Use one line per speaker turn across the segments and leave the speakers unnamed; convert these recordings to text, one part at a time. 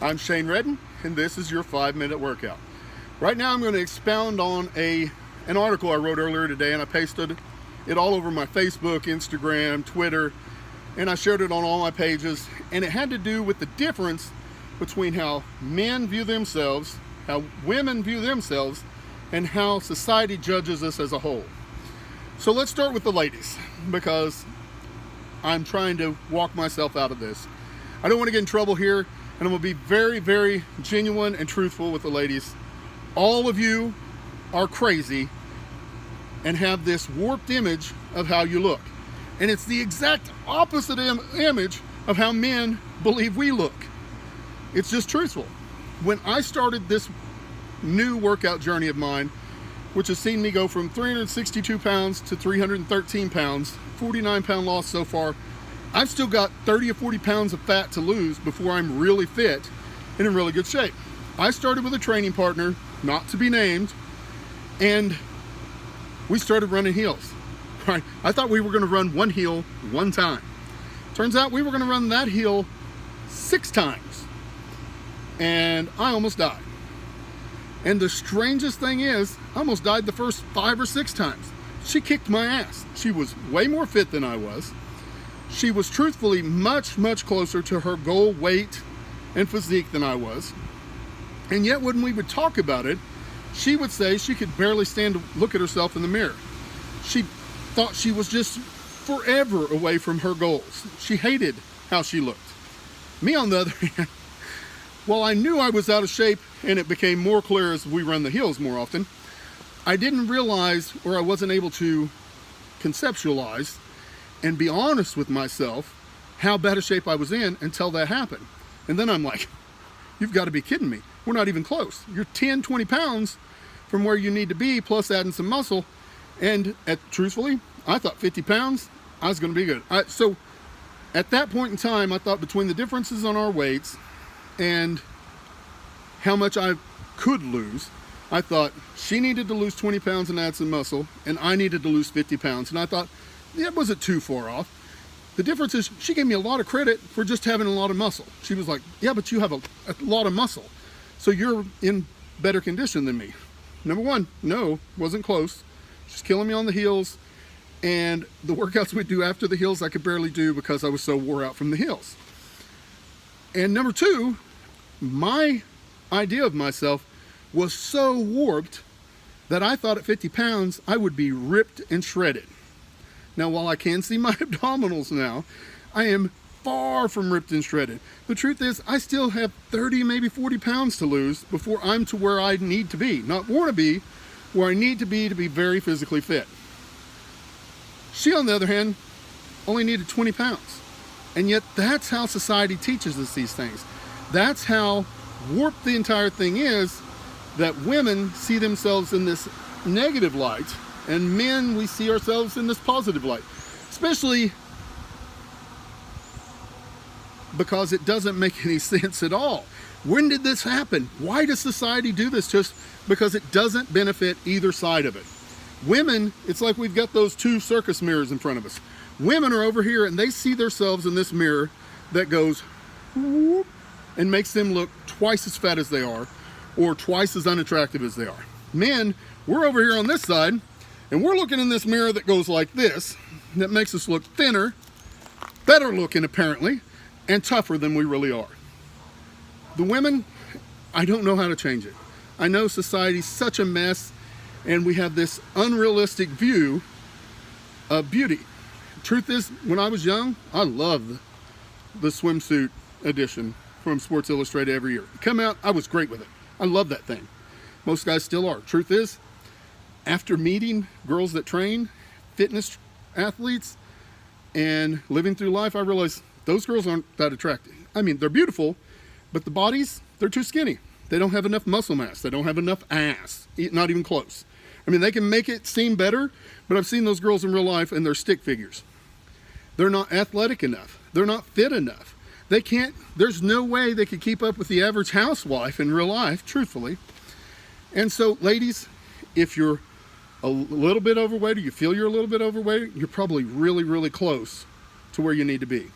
I'm Shane Redden, and this is your 5-minute workout. Right now I'm going to expound on an article I wrote earlier today, and I pasted it all over my Facebook, Instagram, Twitter, and I shared it on all my pages, and it had to do with the difference between how men view themselves, how women view themselves, and how society judges us as a whole. So let's start with the ladies, because I'm trying to walk myself out of this. I don't want to get in trouble here, and I'm going to be very, very genuine and truthful with the ladies. All of you are crazy and have this warped image of how you look. And it's the exact opposite image of how men believe we look. It's just truthful. When I started this new workout journey of mine, which has seen me go from 362 pounds to 313 pounds, 49-pound loss so far, I've still got 30 or 40 pounds of fat to lose before I'm really fit and in really good shape. I started with a training partner, not to be named, and we started running heels. Right? I thought we were going to run one heel one time. Turns out we were going to run that heel 6 times, and I almost died. And the strangest thing is, I almost died the first 5 or 6 times. She kicked my ass. She was way more fit than I was. She was truthfully much, much closer to her goal weight and physique than I was. And yet when we would talk about it, she would say she could barely stand to look at herself in the mirror. She thought she was just forever away from her goals. She hated how she looked. Me, on the other hand, while I knew I was out of shape, and it became more clear as we run the hills more often, I didn't realize, or I wasn't able to conceptualize and be honest with myself how bad a shape I was in until that happened. And then I'm like, you've got to be kidding me. We're not even close. You're 10, 20 pounds from where you need to be, plus adding some muscle. And truthfully, I thought 50 pounds, I was going to be good. So at that point in time, I thought between the differences on our weights and how much I could lose, I thought she needed to lose 20 pounds and add some muscle, and I needed to lose 50 pounds. And I thought, that wasn't too far off. The difference is she gave me a lot of credit for just having a lot of muscle. She was like, yeah, but you have a lot of muscle, so you're in better condition than me. Number one, no, wasn't close. She's killing me on the heels, and the workouts we do after the heels I could barely do because I was so wore out from the heels. And number two, my idea of myself was so warped that I thought at 50 pounds I would be ripped and shredded. Now, while I can see my abdominals now, I am far from ripped and shredded. The truth is, I still have 30, maybe 40 pounds to lose before I'm to where I need to be. Not want to be, where I need to be very physically fit. She, on the other hand, only needed 20 pounds. And yet that's how society teaches us these things. That's how warped the entire thing is, that women see themselves in this negative light, and men, we see ourselves in this positive light. Especially because it doesn't make any sense at all. When did this happen? Why does society do this? Just because it doesn't benefit either side of it. Women, it's like we've got those 2 circus mirrors in front of us. Women are over here and they see themselves in this mirror that goes whoop, and makes them look twice as fat as they are, or twice as unattractive as they are. Men, we're over here on this side, and we're looking in this mirror that goes like this, that makes us look thinner, better looking apparently, and tougher than we really are. The women, I don't know how to change it. I know society's such a mess, and we have this unrealistic view of beauty. Truth is, when I was young, I loved the swimsuit edition from Sports Illustrated every year. Come out, I was great with it. I love that thing. Most guys still are. Truth is, after meeting girls that train, fitness athletes, and living through life, I realized those girls aren't that attractive. I mean, they're beautiful, but the bodies, they're too skinny. They don't have enough muscle mass. They don't have enough ass, not even close. I mean, they can make it seem better, but I've seen those girls in real life and they're stick figures. They're not athletic enough. They're not fit enough. They can't, there's no way they could keep up with the average housewife in real life, truthfully. And so, ladies, if you're a little bit overweight or you feel you're a little bit overweight, you're probably really, really close to where you need to be.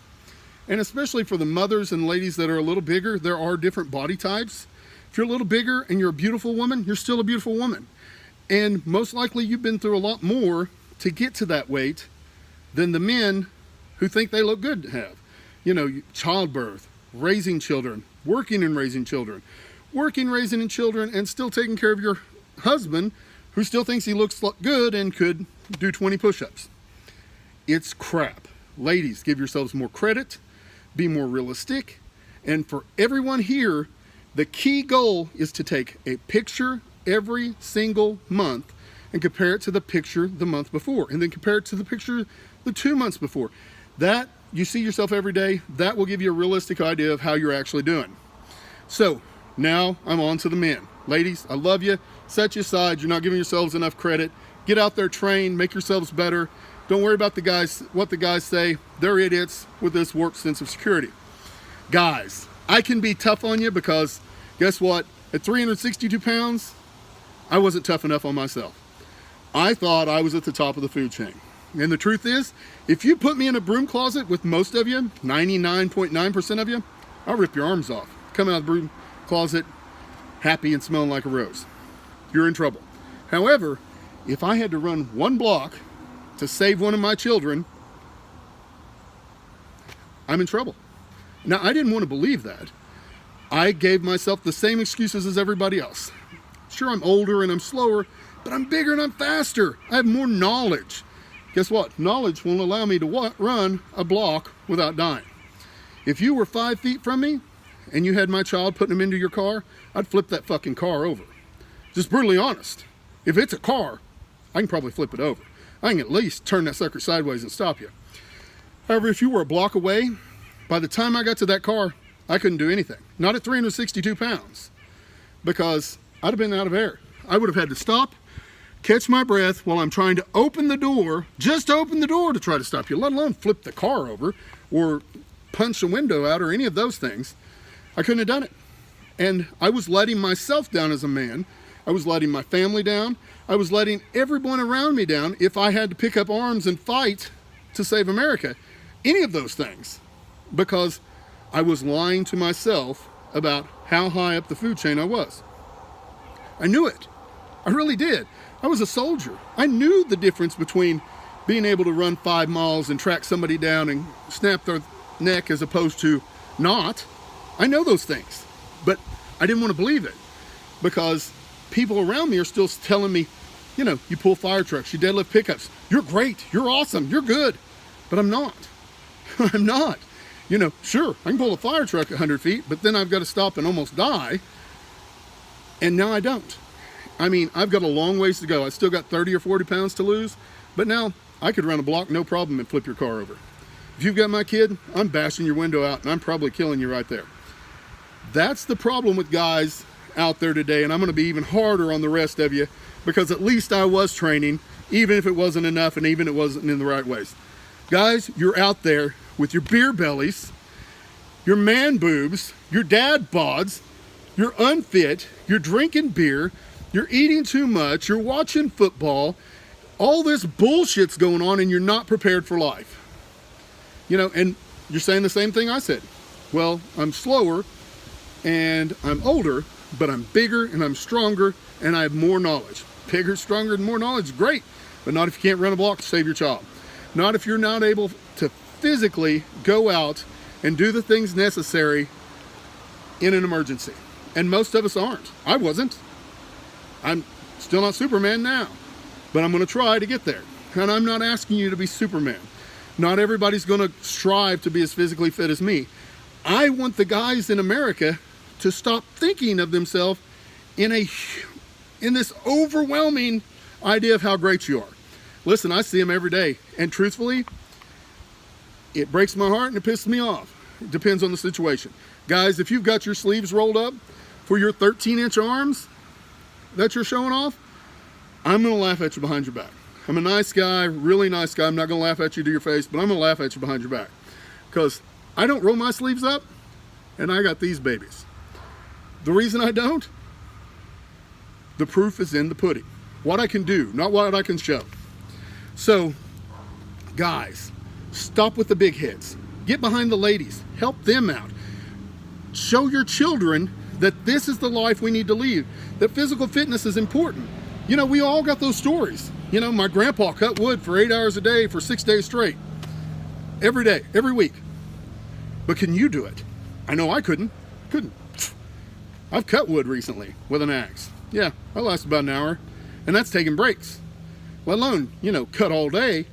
And especially for the mothers and ladies that are a little bigger, there are different body types. If you're a little bigger and you're a beautiful woman, you're still a beautiful woman. And most likely you've been through a lot more to get to that weight than the men who think they look good have. You know, childbirth, raising children, working and raising children, raising children, and still taking care of your husband who still thinks he looks good and could do 20 push-ups. It's crap. Ladies, give yourselves more credit, be more realistic, and for everyone here, the key goal is to take a picture every single month and compare it to the picture the month before, and then compare it to the picture the 2 months before. That, you see yourself every day, that will give you a realistic idea of how you're actually doing. So, now I'm on to the men. Ladies, I love you. Set you aside. You're not giving yourselves enough credit. Get out there, train, make yourselves better. Don't worry about the guys, what the guys say. They're idiots with this warped sense of security. Guys, I can be tough on you because guess what? At 362 pounds, I wasn't tough enough on myself. I thought I was at the top of the food chain. And the truth is, if you put me in a broom closet with most of you, 99.9% of you, I'll rip your arms off. Come out of the broom closet happy and smelling like a rose. You're in trouble. However, if I had to run one block to save one of my children, I'm in trouble. Now, I didn't want to believe that. I gave myself the same excuses as everybody else. Sure, I'm older and I'm slower, but I'm bigger and I'm faster. I have more knowledge. Guess what? Knowledge won't allow me to run a block without dying. If you were 5 feet from me and you had my child putting him into your car, I'd flip that fucking car over. Just brutally honest. If it's a car, I can probably flip it over. I can at least turn that sucker sideways and stop you. However, if you were a block away, by the time I got to that car, I couldn't do anything. Not at 362 pounds, because I'd have been out of air. I would have had to stop, catch my breath while I'm trying to open the door, just open the door to try to stop you, let alone flip the car over or punch a window out or any of those things. I couldn't have done it. And I was letting myself down as a man. I was letting my family down. I was letting everyone around me down if I had to pick up arms and fight to save America. Any of those things. Because I was lying to myself about how high up the food chain I was. I knew it. I really did. I was a soldier. I knew the difference between being able to run 5 miles and track somebody down and snap their neck as opposed to not. I know those things. But I didn't want to believe it because people around me are still telling me, you know, you pull fire trucks, you deadlift pickups. You're great. You're awesome. You're good. But I'm not. I'm not. You know, sure, I can pull a fire truck 100 feet, but then I've got to stop and almost die. And now I don't. I mean, I've got a long ways to go. I still got 30 or 40 pounds to lose, but now I could run a block, no problem, and flip your car over. If you've got my kid, I'm bashing your window out, and I'm probably killing you right there. That's the problem with guys out there today, and I'm going to be even harder on the rest of you because at least I was training, even if it wasn't enough and even if it wasn't in the right ways. Guys, you're out there with your beer bellies, your man boobs, your dad bods, you're unfit, you're drinking beer, you're eating too much, you're watching football, all this bullshit's going on and you're not prepared for life. You know, and you're saying the same thing I said. Well, I'm slower and I'm older, but I'm bigger and I'm stronger and I have more knowledge. Bigger, stronger, and more knowledge, great, but not if you can't run a block to save your child. Not if you're not able to physically go out and do the things necessary in an emergency. And most of us aren't. I wasn't. I'm still not Superman now, but I'm going to try to get there. And I'm not asking you to be Superman. Not everybody's going to strive to be as physically fit as me. I want the guys in America to stop thinking of themselves in this overwhelming idea of how great you are. Listen, I see them every day, and truthfully, it breaks my heart and it pisses me off. It depends on the situation. Guys, if you've got your sleeves rolled up for your 13-inch arms that you're showing off, I'm going to laugh at you behind your back. I'm a nice guy, really nice guy. I'm not going to laugh at you to your face, but I'm going to laugh at you behind your back. Because I don't roll my sleeves up, and I got these babies. The reason I don't, the proof is in the pudding. What I can do, not what I can show. So, guys, stop with the big heads. Get behind the ladies. Help them out. Show your children that this is the life we need to lead, that physical fitness is important. You know, we all got those stories. You know, my grandpa cut wood for 8 hours a day for 6 days straight. Every day, every week. But can you do it? I know I couldn't. I've cut wood recently with an axe. Yeah, I last about an hour. And that's taking breaks. Let alone, you know, cut all day.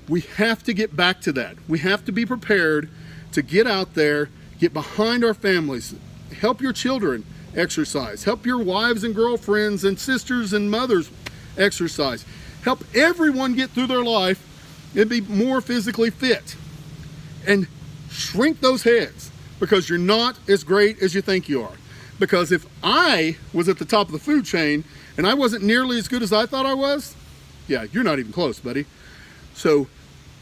We have to get back to that. We have to be prepared to get out there, get behind our families, help your children exercise, help your wives and girlfriends and sisters and mothers exercise, help everyone get through their life and be more physically fit. And shrink those heads, because you're not as great as you think you are. Because if I was at the top of the food chain and I wasn't nearly as good as I thought I was, yeah, you're not even close, buddy. So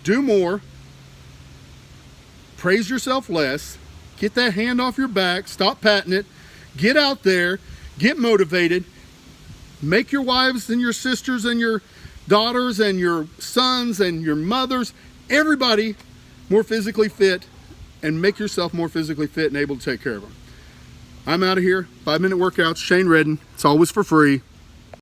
do more, praise yourself less, get that hand off your back, stop patting it, get out there, get motivated, make your wives and your sisters and your daughters and your sons and your mothers, everybody more physically fit, and make yourself more physically fit and able to take care of them. I'm out of here. 5-minute workouts, Shane Redden. It's always for free.